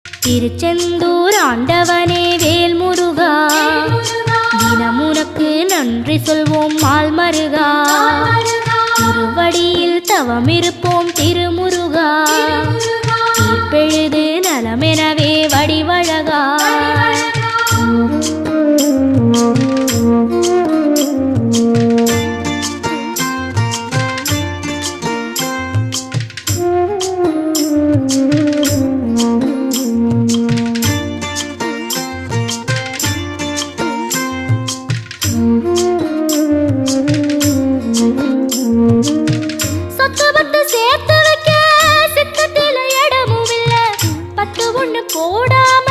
திருச்செந்தூர் ஆண்டவனே வேல் முருகா, தினமுனக்கு நன்றி சொல்வோம் மால் மருகா. திருவடியில் தவமிருப்போம் திருமுருகா, தீர்ப்பெழுது நலமெனவே வடிவழகா. சேர்த்து வைக்க சித்தத்தில இடமும் இல்ல, பத்து ஒண்ணு போடாம